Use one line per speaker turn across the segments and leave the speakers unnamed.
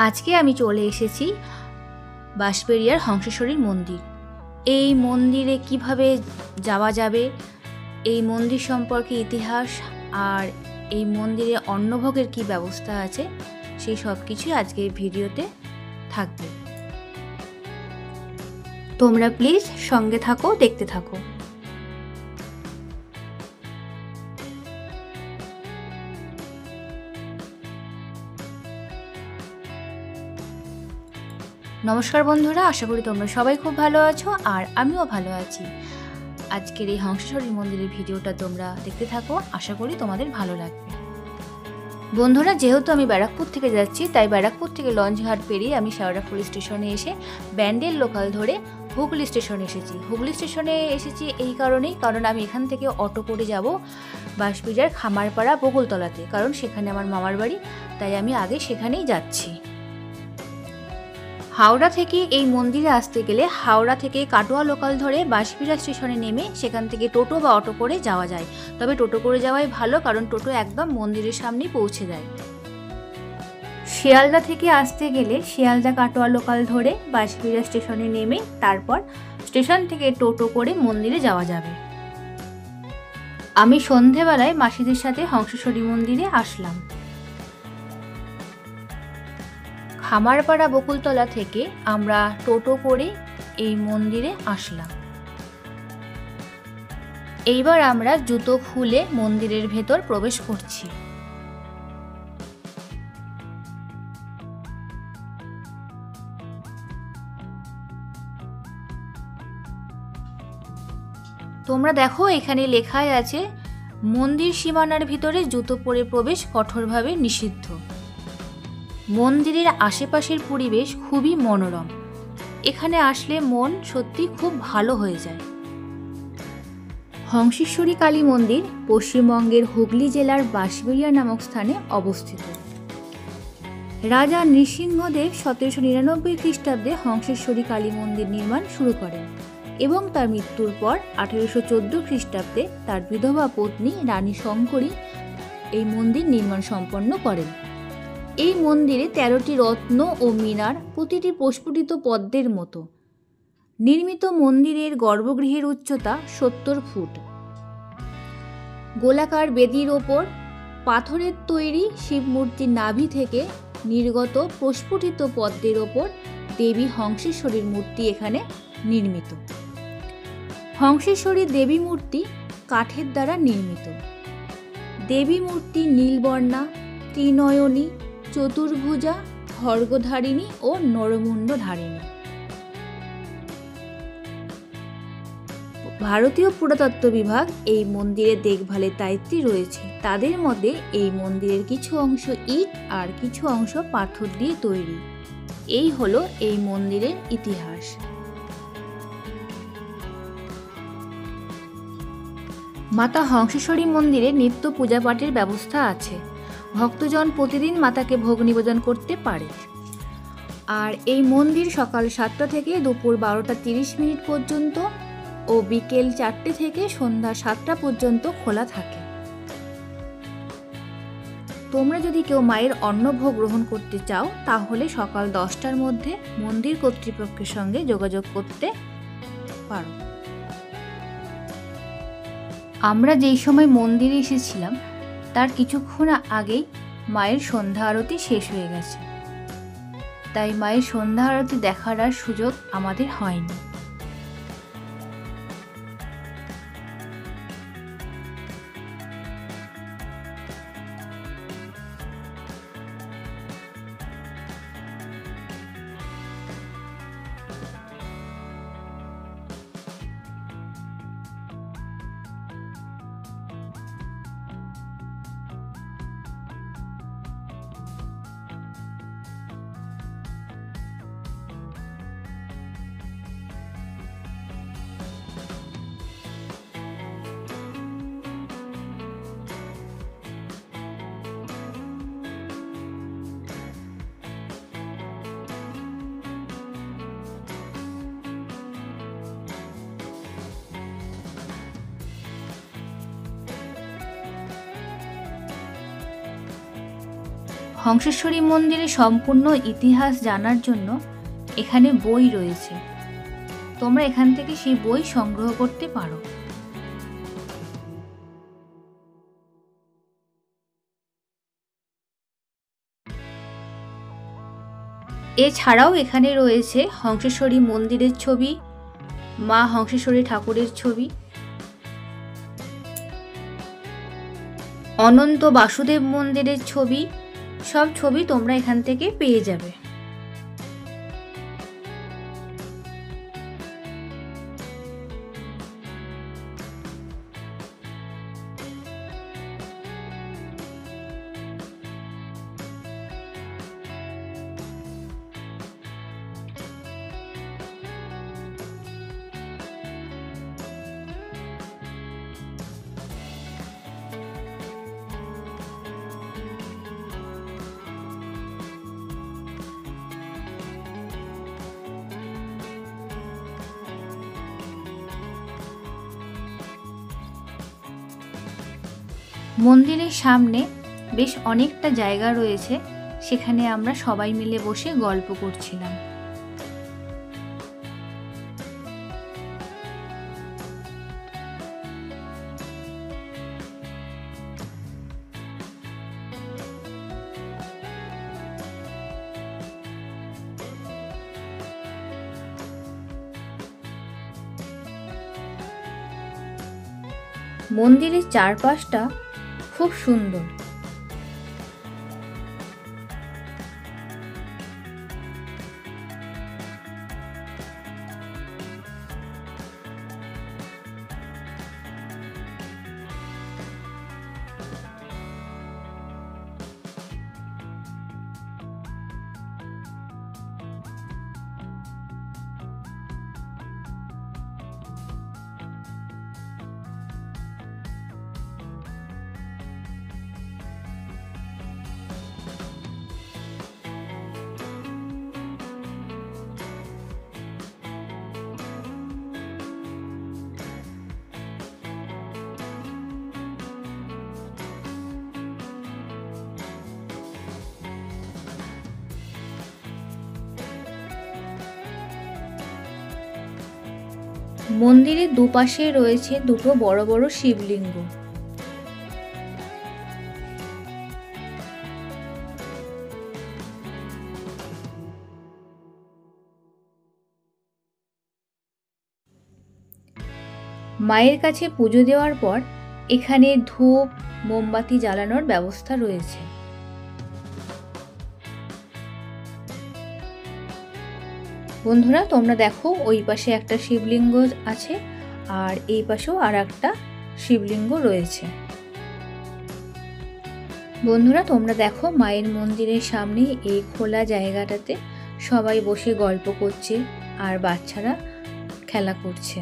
আজকে আমি চলে এসেছি বাঁশবেড়িয়ার হংসেশ্বরীর মন্দির। এই মন্দিরে কিভাবে যাওয়া যাবে, এই মন্দির সম্পর্কে ইতিহাস আর এই মন্দিরে অন্নভোগের কি ব্যবস্থা আছে, সেই সব কিছুই আজকে এই ভিডিওতে থাকবে। তোমরা প্লিজ সঙ্গে থাকো, দেখতে থাকো। নমস্কার বন্ধুরা, আশা করি তোমরা সবাই খুব ভালো আছো আর আমিও ভালো আছি। আজকের এই হংসেশ্বরী মন্দিরের ভিডিওটা তোমরা দেখতে থাকো, আশা করি তোমাদের ভালো লাগবে। বন্ধুরা, যেহেতু আমি ব্যারাকপুর থেকে যাচ্ছি, তাই ব্যারাকপুর থেকে লঞ্চঘাট পেরিয়ে আমি শেওড়াফুল স্টেশনে এসে ব্যান্ডেল লোকাল ধরে হুগলি স্টেশনে এসেছি। হুগলি স্টেশনে এসেছি এই কারণেই, কারণ আমি এখান থেকে অটো করে যাব বাঁশবেড়িয়ার খামারপাড়া বকুলতলাতে, কারণ সেখানে আমার মামার বাড়ি, তাই আমি আগে সেখানেই যাচ্ছি। হাওড়া থেকে এই মন্দিরে আসতে গেলে হাওড়া থেকে কাটোয়া লোকাল ধরে বাঁশবেড়িয়া স্টেশনে নেমে সেখান থেকে টোটো বা অটো করে যাওয়া যায়। তবে টোটো করে যাওয়াই ভালো, কারণ টোটো একদম মন্দিরের সামনেই পৌঁছে দেয়। শিয়ালদা থেকে আসতে গেলে শিয়ালদা কাটোয়া লোকাল ধরে বাঁশবেড়িয়া স্টেশনে নেমে তারপর স্টেশন থেকে টোটো করে মন্দিরে যাওয়া যাবে। আমি সন্ধেবেলায় মাসিদের সাথে হংসেশ্বরী মন্দিরে আসলাম। খামারপাড়া বকুলতলা থেকে আমরা টোটো করে এই মন্দিরে আসলাম। এইবার আমরা জুতো খুলে মন্দিরের ভেতর প্রবেশ করছি। তোমরা দেখো, এখানে লেখাই আছে মন্দির সীমানার ভিতরে জুতো পরে প্রবেশ কঠোরভাবে নিষিদ্ধ। মন্দিরের আশেপাশের পরিবেশ খুবই মনোরম, এখানে আসলে মন সত্যি খুব ভালো হয়ে যায়। হংসেশ্বরী কালী মন্দির পশ্চিমবঙ্গের হুগলি জেলার বাঁশবেড়িয়া নামক স্থানে অবস্থিত। রাজা নৃসিংহদেব 1799 খ্রিস্টাব্দে হংসেশ্বরী কালী মন্দির নির্মাণ শুরু করেন এবং তার মৃত্যুর পর 1814 খ্রিস্টাব্দে তার বিধবা পত্নী রানী শঙ্করী এই মন্দির নির্মাণ সম্পন্ন করেন। এই মন্দিরে 13টি রত্ন ও মিনার, প্রতিটি প্রস্ফুটিত পদ্মের মতো নির্মিত। মন্দিরের গর্ভগৃহের উচ্চতা 70 ফুট। গোলাকার বেদির ওপর পাথরের তৈরি শিবমূর্তির নাভি থেকে নির্গত প্রস্ফুটিত পদ্মের ওপর দেবী হংসেশ্বরীর মূর্তি এখানে নির্মিত। হংসেশ্বরী দেবী মূর্তি কাঠের দ্বারা নির্মিত। দেবী মূর্তি নীলবর্ণা, ত্রিনয়নী, চতুর্ভুজা, খড়গধারিণী ও নরমুণ্ডধারিণী। ভারতীয় পুরাতত্ত্ব বিভাগ এই মন্দিরের দেখভালের দায়িত্বে রয়েছে। তাদের মতে এই মন্দিরের কিছু অংশ ইট আর কিছু অংশ পাথর দিয়ে তৈরি। এই হলো এই মন্দিরের ইতিহাস। মাতা হংসেশ্বরী মন্দিরে নিত্য পূজা পাঠের ব্যবস্থা আছে। ভক্তজন প্রতিদিন মাতাকে ভোগ নিবেদন করতে পারে। আর এই মন্দির সকাল 7টা থেকে দুপুর 12টা 30 মিনিট পর্যন্ত ও বিকেল 4টে থেকে সন্ধ্যা 7টা পর্যন্ত খোলা থাকে। তোমরা যদি কেউ মায়ের অন্নভোগ গ্রহণ করতে চাও, তাহলে সকাল 10টার মধ্যে মন্দির কর্তৃপক্ষের সঙ্গে যোগাযোগ করতে পারো। আমরা যেই সময় মন্দিরে এসেছিলাম তার কিছুক্ষণ আগেই মায়ের সন্ধ্যা আরতি শেষ হয়ে গেছে, তাই মায়ের সন্ধ্যা আরতি দেখার আর সুযোগ আমাদের হয়নি। হংসেশ্বরী মন্দিরের সম্পূর্ণ ইতিহাস জানার জন্য এখানে বই রয়েছে, তোমরা এখান থেকে সেই বই সংগ্রহ করতে পারো। এছাড়াও এখানে রয়েছে হংসেশ্বরী মন্দিরের ছবি, মা হংসেশ্বরী ঠাকুরের ছবি, অনন্ত বাসুদেব মন্দিরের ছবি, সব ছবি তোমরা এখান থেকে পেয়ে যাবে। মন্দিরের সামনে বেশ অনেকটা জায়গা রয়েছে, সেখানে আমরা সবাই মিলে বসে গল্প করছিলাম। মন্দিরের চারপাশটা খুব সুন্দর। মন্দিরের দুপাশে রয়েছে দুটো বড় বড় শিবলিঙ্গ। মায়ের কাছে পুজো দেওয়ার পর এখানে ধূপ মোমবাতি জ্বালানোর ব্যবস্থা রয়েছে। বন্ধুরা তোমরা দেখো, ওই পাশে একটা শিবলিঙ্গ আছে আর এই পাশেও আর একটা শিবলিঙ্গ রয়েছে। বন্ধুরা তোমরা দেখো, মায়ের মন্দিরের সামনে এই খোলা জায়গাটাতে সবাই বসে গল্প করছে আর বাচ্চারা খেলা করছে।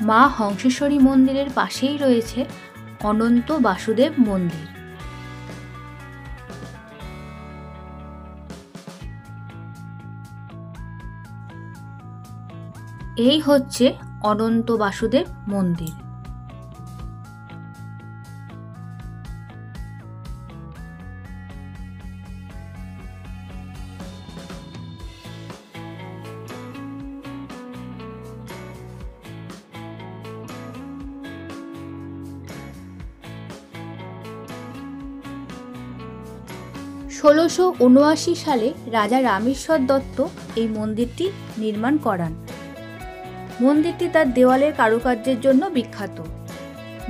মা হংসেশ্বরী মন্দিরের পাশেই রয়েছে অনন্ত বাসুদেব মন্দির। এই হচ্ছে অনন্ত বাসুদেব মন্দির। 1679 সালে রাজা রামেশ্বর দত্ত এই মন্দিরটি নির্মাণ করান। মন্দিরটি তার দেওয়ালের কারুকার্যের জন্য বিখ্যাত।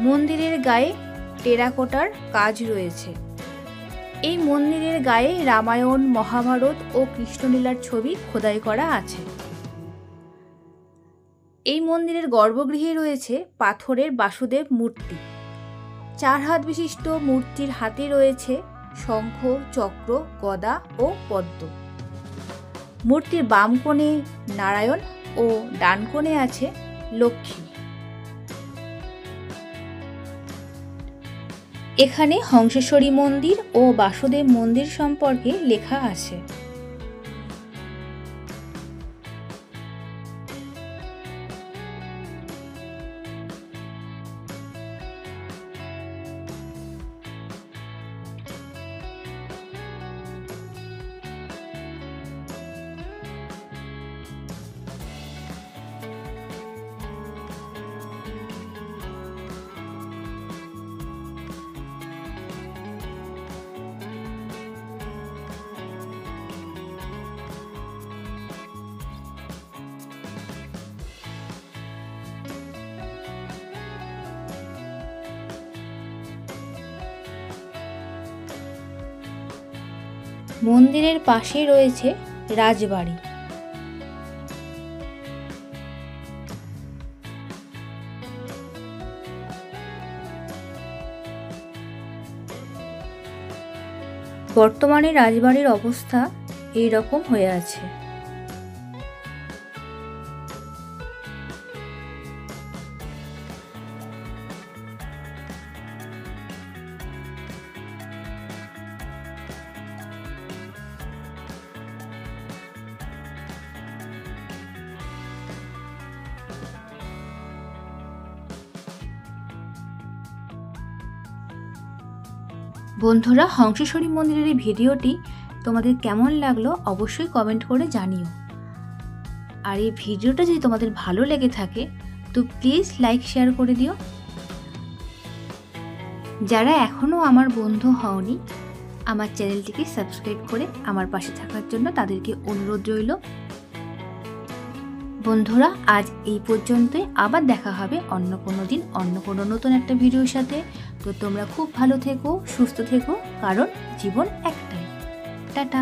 মন্দিরের গায়ে টেরাকোটার কাজ রয়েছে। এই মন্দিরের গায়ে রামায়ণ, মহাভারত ও কৃষ্ণলীলার ছবি খোদাই করা আছে। এই মন্দিরের গর্ভগৃহে রয়েছে পাথরের বাসুদেব মূর্তি। 4 হাত বিশিষ্ট মূর্তির হাতে রয়েছে শঙ্খ, চক্র, গদা ও পদ্ম। মূর্তির বাম কোণে নারায়ণ ও ডান কোণে আছে লক্ষ্মী। এখানে হংসেশ্বরী মন্দির ও বাসুদেব মন্দির সম্পর্কে লেখা আছে। মন্দিরের পাশে রয়েছে রাজবাড়ি। বর্তমানে রাজবাড়ির অবস্থা এই রকম হয়ে আছে। বন্ধুরা, হংসেশ্বরী মন্দিরের এই ভিডিওটি তোমাদের কেমন লাগলো অবশ্যই কমেন্ট করে জানিও। আর এই ভিডিওটা যদি তোমাদের ভালো লেগে থাকে তো প্লিজ লাইক শেয়ার করে দিও। যারা এখনও আমার বন্ধু হওনি, আমার চ্যানেলটিকে সাবস্ক্রাইব করে আমার পাশে থাকার জন্য তাদেরকে অনুরোধ রইল। বন্ধুরা, আজ এই পর্যন্তই। আবার দেখা হবে অন্য কোনো দিন অন্য কোনো নতুন একটা ভিডিওর সাথে। তো তোমরা খুব ভালো থেকো, সুস্থ থেকো, কারণ জীবন একটাই। টাটা।